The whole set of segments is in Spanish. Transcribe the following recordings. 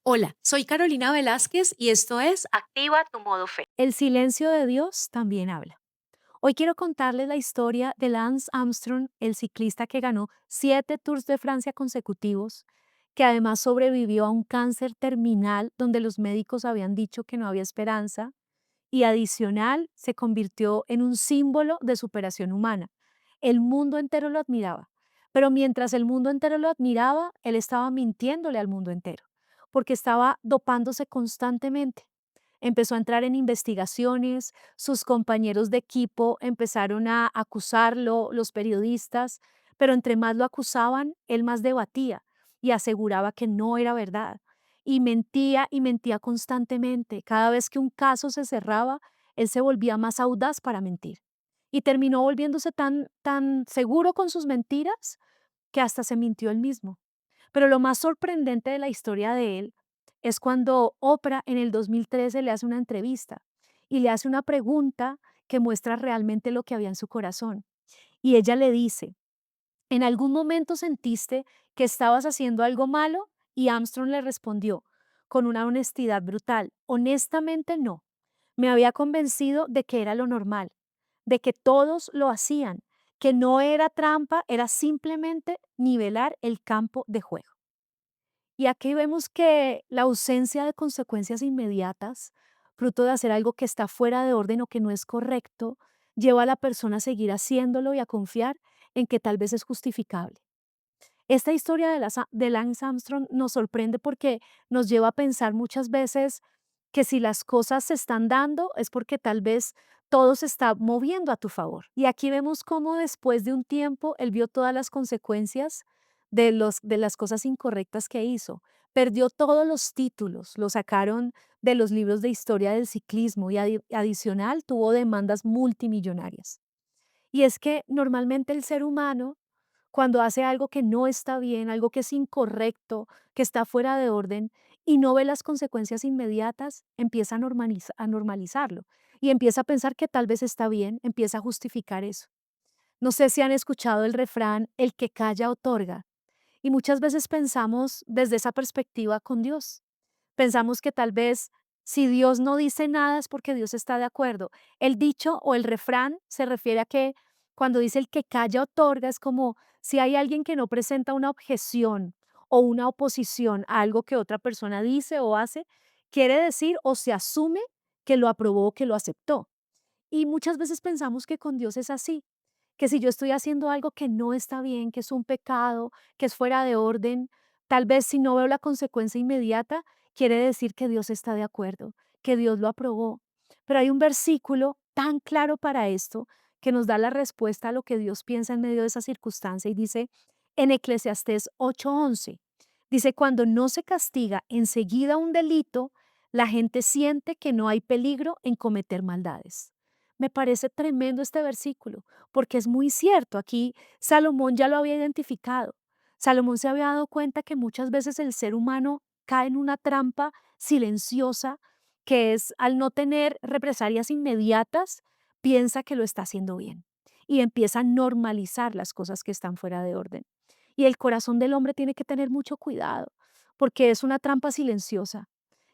Hola, soy Carolina Velázquez y esto es Activa tu modo fe. El silencio de Dios también habla. Hoy quiero contarles la historia de Lance Armstrong, el ciclista que ganó 7 Tours de Francia consecutivos, que además sobrevivió a un cáncer terminal donde los médicos habían dicho que no había esperanza y adicional se convirtió en un símbolo de superación humana. El mundo entero lo admiraba, pero mientras el mundo entero lo admiraba, él estaba mintiéndole al mundo entero, porque estaba dopándose constantemente. Empezó a entrar en investigaciones, sus compañeros de equipo empezaron a acusarlo, los periodistas, pero entre más lo acusaban, él más debatía y aseguraba que no era verdad. Y mentía constantemente. Cada vez que un caso se cerraba, él se volvía más audaz para mentir. Y terminó volviéndose tan seguro con sus mentiras que hasta se mintió él mismo. Pero lo más sorprendente de la historia de él es cuando Oprah en el 2013 le hace una entrevista y le hace una pregunta que muestra realmente lo que había en su corazón. Y ella le dice, ¿en algún momento sentiste que estabas haciendo algo malo? Y Armstrong le respondió con una honestidad brutal, honestamente no. Me había convencido de que era lo normal, de que todos lo hacían, que no era trampa, era simplemente nivelar el campo de juego. Y aquí vemos que la ausencia de consecuencias inmediatas, fruto de hacer algo que está fuera de orden o que no es correcto, lleva a la persona a seguir haciéndolo y a confiar en que tal vez es justificable. Esta historia de Lance Armstrong nos sorprende porque nos lleva a pensar muchas veces que si las cosas se están dando es porque tal vez todo se está moviendo a tu favor. Y aquí vemos cómo después de un tiempo él vio todas las consecuencias de las cosas incorrectas que hizo. Perdió todos los títulos, lo sacaron de los libros de historia del ciclismo y adicional tuvo demandas multimillonarias. Y es que normalmente el ser humano, cuando hace algo que no está bien, algo que es incorrecto, que está fuera de orden y no ve las consecuencias inmediatas, empieza a normalizarlo y empieza a pensar que tal vez está bien, empieza a justificar eso. No sé si han escuchado el refrán, el que calla otorga, y muchas veces pensamos desde esa perspectiva con Dios. Pensamos que tal vez si Dios no dice nada es porque Dios está de acuerdo. El dicho o el refrán se refiere a que cuando dice el que calla otorga es como si hay alguien que no presenta una objeción o una oposición a algo que otra persona dice o hace, quiere decir o se asume que lo aprobó o que lo aceptó. Y muchas veces pensamos que con Dios es así, que si yo estoy haciendo algo que no está bien, que es un pecado, que es fuera de orden, tal vez si no veo la consecuencia inmediata, quiere decir que Dios está de acuerdo, que Dios lo aprobó. Pero hay un versículo tan claro para esto que nos da la respuesta a lo que Dios piensa en medio de esa circunstancia y dice en Eclesiastés 8:11, dice, cuando no se castiga enseguida un delito, la gente siente que no hay peligro en cometer maldades. Me parece tremendo este versículo, porque es muy cierto. Aquí Salomón ya lo había identificado. Salomón se había dado cuenta que muchas veces el ser humano cae en una trampa silenciosa, que es al no tener represalias inmediatas, piensa que lo está haciendo bien y empieza a normalizar las cosas que están fuera de orden. Y el corazón del hombre tiene que tener mucho cuidado, porque es una trampa silenciosa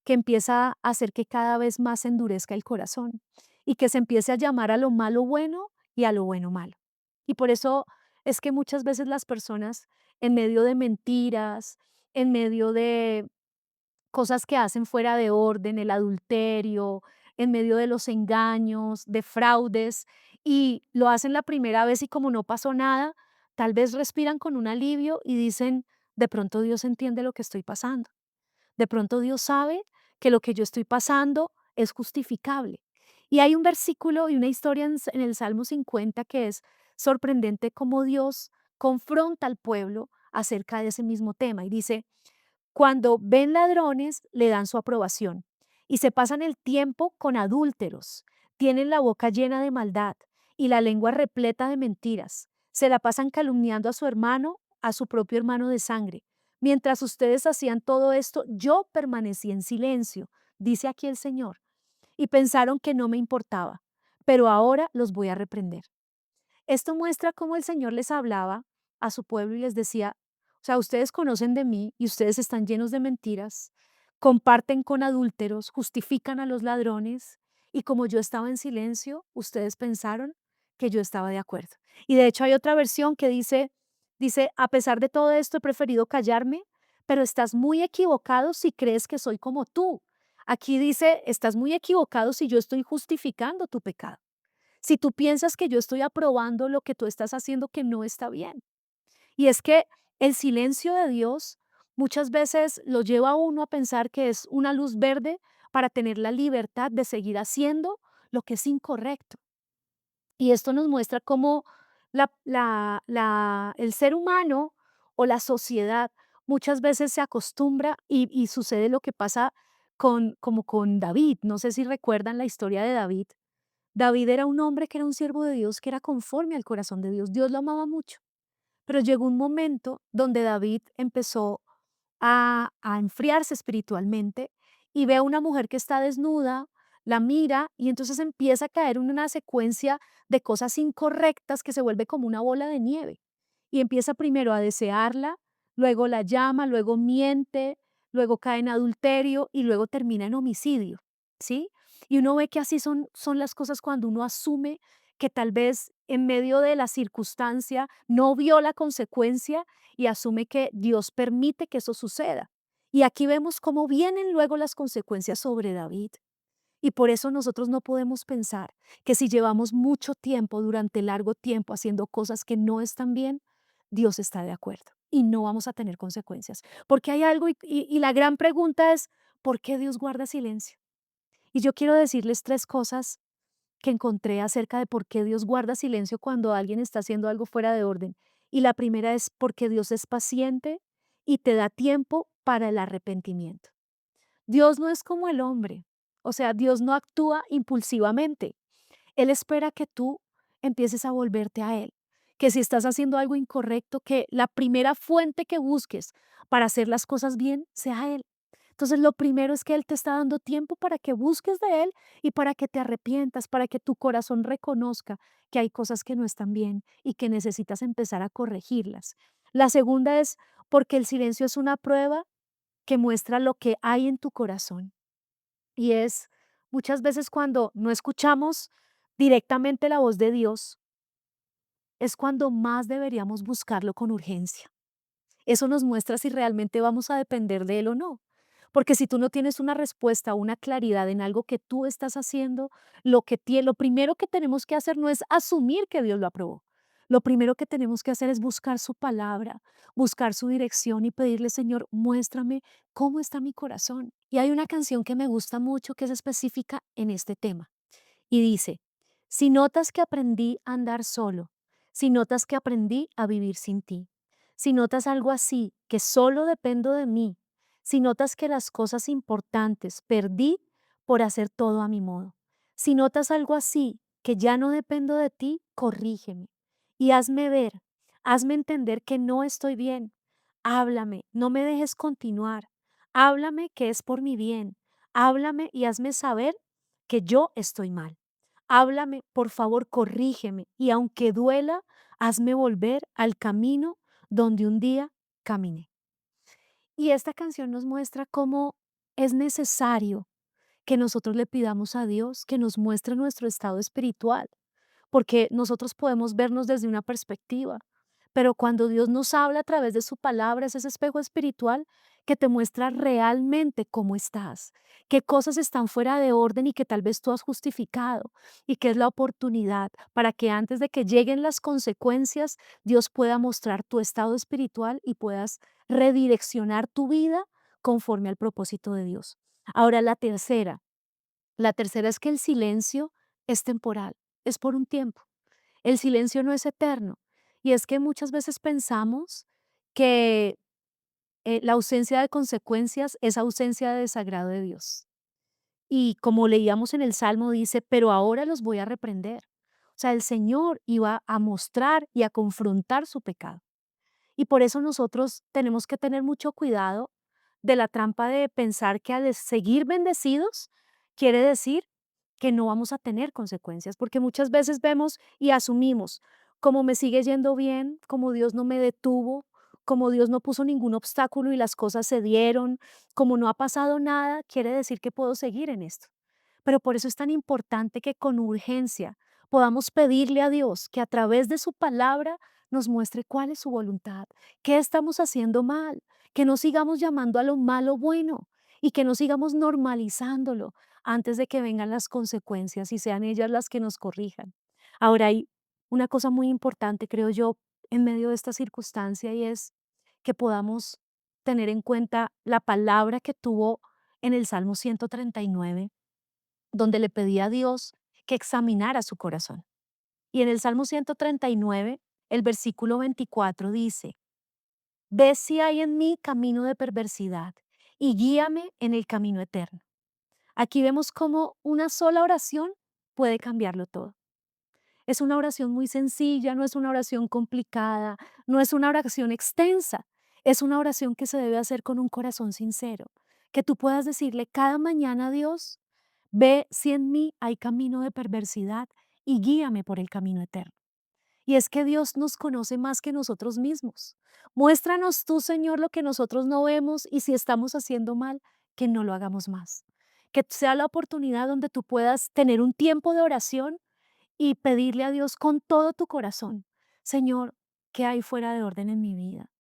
que empieza a hacer que cada vez más se endurezca el corazón y que se empiece a llamar a lo malo bueno y a lo bueno malo. Y por eso es que muchas veces las personas en medio de mentiras, en medio de cosas que hacen fuera de orden, el adulterio, en medio de los engaños, de fraudes, y lo hacen la primera vez y como no pasó nada, tal vez respiran con un alivio y dicen, de pronto Dios entiende lo que estoy pasando. De pronto Dios sabe que lo que yo estoy pasando es justificable. Y hay un versículo y una historia en el Salmo 50 que es sorprendente cómo Dios confronta al pueblo acerca de ese mismo tema y dice, cuando ven ladrones le dan su aprobación y se pasan el tiempo con adúlteros, tienen la boca llena de maldad y la lengua repleta de mentiras, se la pasan calumniando a su hermano, a su propio hermano de sangre. Mientras ustedes hacían todo esto, yo permanecí en silencio, dice aquí el Señor, y pensaron que no me importaba, pero ahora los voy a reprender. Esto muestra cómo el Señor les hablaba a su pueblo y les decía, o sea, ustedes conocen de mí y ustedes están llenos de mentiras. comparten con adúlteros, justifican a los ladrones, y como yo estaba en silencio, ustedes pensaron que yo estaba de acuerdo. Y de hecho hay otra versión que dice, a pesar de todo esto he preferido callarme, pero estás muy equivocado si crees que soy como tú. Aquí dice, estás muy equivocado si yo estoy justificando tu pecado. Si tú piensas que yo estoy aprobando lo que tú estás haciendo que no está bien. Y es que el silencio de Dios muchas veces lo lleva a uno a pensar que es una luz verde para tener la libertad de seguir haciendo lo que es incorrecto. Y esto nos muestra cómo el ser humano o la sociedad muchas veces se acostumbra y sucede lo que pasa como con David. No sé si recuerdan la historia de David. David era un hombre que era un siervo de Dios, que era conforme al corazón de Dios. Dios lo amaba mucho. Pero llegó un momento donde David empezó a enfriarse espiritualmente y ve a una mujer que está desnuda, la mira y entonces empieza a caer en una secuencia de cosas incorrectas que se vuelve como una bola de nieve. Y empieza primero a desearla, luego la llama, luego miente, luego cae en adulterio y luego termina en homicidio, ¿sí? Y uno ve que así son las cosas cuando uno asume que tal vez en medio de la circunstancia no vio la consecuencia y asume que Dios permite que eso suceda. Y aquí vemos cómo vienen luego las consecuencias sobre David. Y por eso nosotros no podemos pensar que si llevamos mucho tiempo, durante largo tiempo, haciendo cosas que no están bien, Dios está de acuerdo y no vamos a tener consecuencias. Porque hay algo y la gran pregunta es, ¿por qué Dios guarda silencio? Y yo quiero decirles tres cosas que encontré acerca de por qué Dios guarda silencio cuando alguien está haciendo algo fuera de orden. Y la primera es porque Dios es paciente y te da tiempo para el arrepentimiento. Dios no es como el hombre, o sea, Dios no actúa impulsivamente. Él espera que tú empieces a volverte a Él, que si estás haciendo algo incorrecto, que la primera fuente que busques para hacer las cosas bien sea Él. Entonces, lo primero es que Él te está dando tiempo para que busques de Él y para que te arrepientas, para que tu corazón reconozca que hay cosas que no están bien y que necesitas empezar a corregirlas. La segunda es porque el silencio es una prueba que muestra lo que hay en tu corazón. Y es muchas veces cuando no escuchamos directamente la voz de Dios, es cuando más deberíamos buscarlo con urgencia. Eso nos muestra si realmente vamos a depender de Él o no. Porque si tú no tienes una respuesta, una claridad en algo que tú estás haciendo, lo primero que tenemos que hacer no es asumir que Dios lo aprobó. Lo primero que tenemos que hacer es buscar su palabra, buscar su dirección y pedirle, Señor, muéstrame cómo está mi corazón. Y hay una canción que me gusta mucho que es específica en este tema. Y dice, si notas que aprendí a andar solo, si notas que aprendí a vivir sin ti, si notas algo así, que solo dependo de mí, si notas que las cosas importantes perdí por hacer todo a mi modo, si notas algo así, que ya no dependo de ti, corrígeme y hazme ver, hazme entender que no estoy bien. Háblame, no me dejes continuar. Háblame que es por mi bien. Háblame y hazme saber que yo estoy mal. Háblame, por favor, corrígeme y aunque duela, hazme volver al camino donde un día caminé. Y esta canción nos muestra cómo es necesario que nosotros le pidamos a Dios que nos muestre nuestro estado espiritual, porque nosotros podemos vernos desde una perspectiva, pero cuando Dios nos habla a través de su palabra, es ese espejo espiritual que te muestra realmente cómo estás, qué cosas están fuera de orden y que tal vez tú has justificado, y que es la oportunidad para que antes de que lleguen las consecuencias, Dios pueda mostrar tu estado espiritual y puedas redireccionar tu vida conforme al propósito de Dios. Ahora la tercera es que el silencio es temporal, es por un tiempo. El silencio no es eterno. Y es que muchas veces pensamos que la ausencia de consecuencias es ausencia de desagrado de Dios. Y como leíamos en el Salmo, dice, pero ahora los voy a reprender. O sea, el Señor iba a mostrar y a confrontar su pecado. Y por eso nosotros tenemos que tener mucho cuidado de la trampa de pensar que al seguir bendecidos quiere decir que no vamos a tener consecuencias, porque muchas veces vemos y asumimos, como me sigue yendo bien, como Dios no me detuvo, como Dios no puso ningún obstáculo y las cosas se dieron, como no ha pasado nada, quiere decir que puedo seguir en esto. Pero por eso es tan importante que con urgencia podamos pedirle a Dios que a través de su palabra nos muestre cuál es su voluntad, qué estamos haciendo mal, que no sigamos llamando a lo malo bueno y que no sigamos normalizándolo antes de que vengan las consecuencias y sean ellas las que nos corrijan. Ahora hay una cosa muy importante, creo yo, en medio de esta circunstancia y es que podamos tener en cuenta la palabra que tuvo en el Salmo 139 donde le pedía a Dios que examinara su corazón. Y en el Salmo 139, el versículo 24 dice, ve si hay en mí camino de perversidad y guíame en el camino eterno. Aquí vemos cómo una sola oración puede cambiarlo todo. Es una oración muy sencilla, no es una oración complicada, no es una oración extensa, es una oración que se debe hacer con un corazón sincero, que tú puedas decirle cada mañana a Dios, ve si en mí hay camino de perversidad y guíame por el camino eterno. Y es que Dios nos conoce más que nosotros mismos. Muéstranos tú, Señor, lo que nosotros no vemos y si estamos haciendo mal, que no lo hagamos más. Que sea la oportunidad donde tú puedas tener un tiempo de oración y pedirle a Dios con todo tu corazón, Señor, ¿qué hay fuera de orden en mi vida?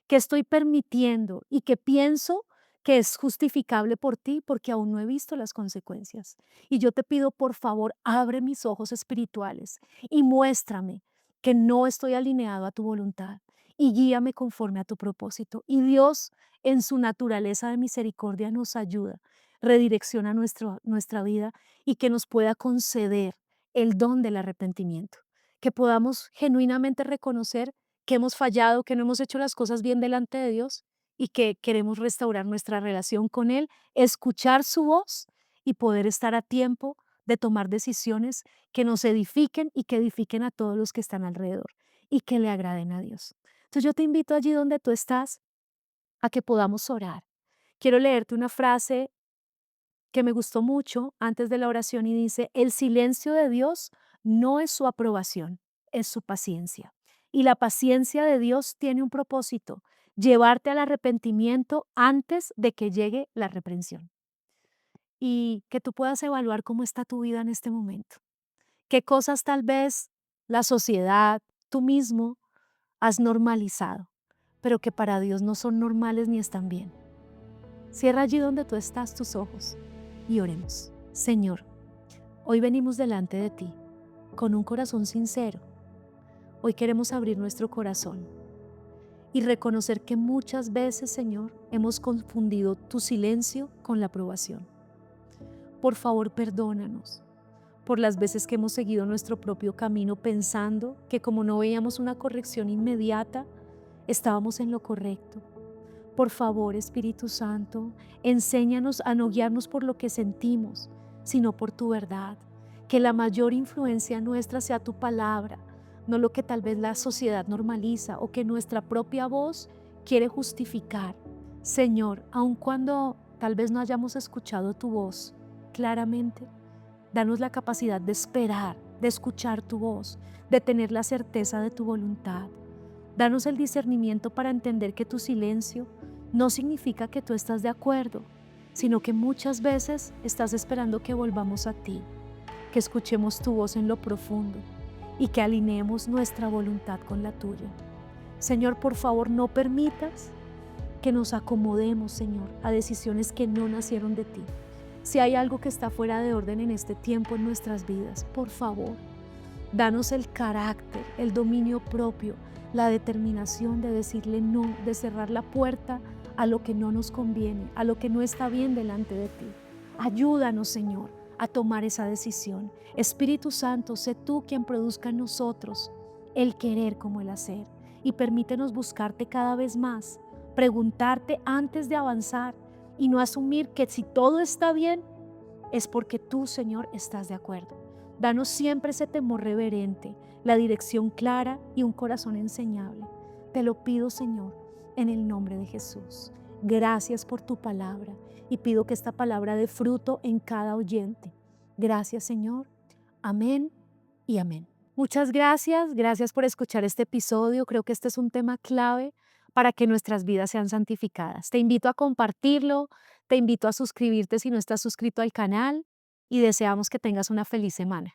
¿Qué estoy permitiendo y que pienso que es justificable por ti porque aún no he visto las consecuencias? Y yo te pido, por favor, abre mis ojos espirituales y muéstrame que no estoy alineado a tu voluntad y guíame conforme a tu propósito. Y Dios, en su naturaleza de misericordia, nos ayuda, redirecciona nuestra vida y que nos pueda conceder el don del arrepentimiento, que podamos genuinamente reconocer que hemos fallado, que no hemos hecho las cosas bien delante de Dios y que queremos restaurar nuestra relación con Él, escuchar su voz y poder estar a tiempo de tomar decisiones que nos edifiquen y que edifiquen a todos los que están alrededor y que le agraden a Dios. Entonces yo te invito allí donde tú estás a que podamos orar. Quiero leerte una frase que me gustó mucho antes de la oración y dice, el silencio de Dios no es su aprobación, es su paciencia. Y la paciencia de Dios tiene un propósito, llevarte al arrepentimiento antes de que llegue la reprensión. Y que tú puedas evaluar cómo está tu vida en este momento. Qué cosas tal vez la sociedad, tú mismo, has normalizado, pero que para Dios no son normales ni están bien. Cierra allí donde tú estás tus ojos y oremos. Señor, hoy venimos delante de ti con un corazón sincero. Hoy queremos abrir nuestro corazón y reconocer que muchas veces, Señor, hemos confundido tu silencio con la aprobación. Por favor, perdónanos por las veces que hemos seguido nuestro propio camino pensando que como no veíamos una corrección inmediata, estábamos en lo correcto. Por favor, Espíritu Santo, enséñanos a no guiarnos por lo que sentimos, sino por tu verdad. Que la mayor influencia nuestra sea tu palabra, no lo que tal vez la sociedad normaliza o que nuestra propia voz quiere justificar. Señor, aun cuando tal vez no hayamos escuchado tu voz claramente, danos la capacidad de esperar, de escuchar tu voz, de tener la certeza de tu voluntad. Danos el discernimiento para entender que tu silencio no significa que tú estás de acuerdo, sino que muchas veces estás esperando que volvamos a ti, que escuchemos tu voz en lo profundo y que alineemos nuestra voluntad con la tuya. Señor, por favor, no permitas que nos acomodemos, Señor, a decisiones que no nacieron de ti. Si hay algo que está fuera de orden en este tiempo en nuestras vidas, por favor, danos el carácter, el dominio propio, la determinación de decirle no, de cerrar la puerta a lo que no nos conviene, a lo que no está bien delante de ti. Ayúdanos, Señor, a tomar esa decisión. Espíritu Santo, sé tú quien produzca en nosotros el querer como el hacer y permítenos buscarte cada vez más, preguntarte antes de avanzar y no asumir que si todo está bien es porque tú, Señor, estás de acuerdo. Danos siempre ese temor reverente, la dirección clara y un corazón enseñable. Te lo pido, Señor, en el nombre de Jesús. Gracias por tu palabra y pido que esta palabra dé fruto en cada oyente. Gracias, Señor. Amén y amén. Muchas gracias. Gracias por escuchar este episodio. Creo que este es un tema clave para que nuestras vidas sean santificadas. Te invito a compartirlo, te invito a suscribirte si no estás suscrito al canal y deseamos que tengas una feliz semana.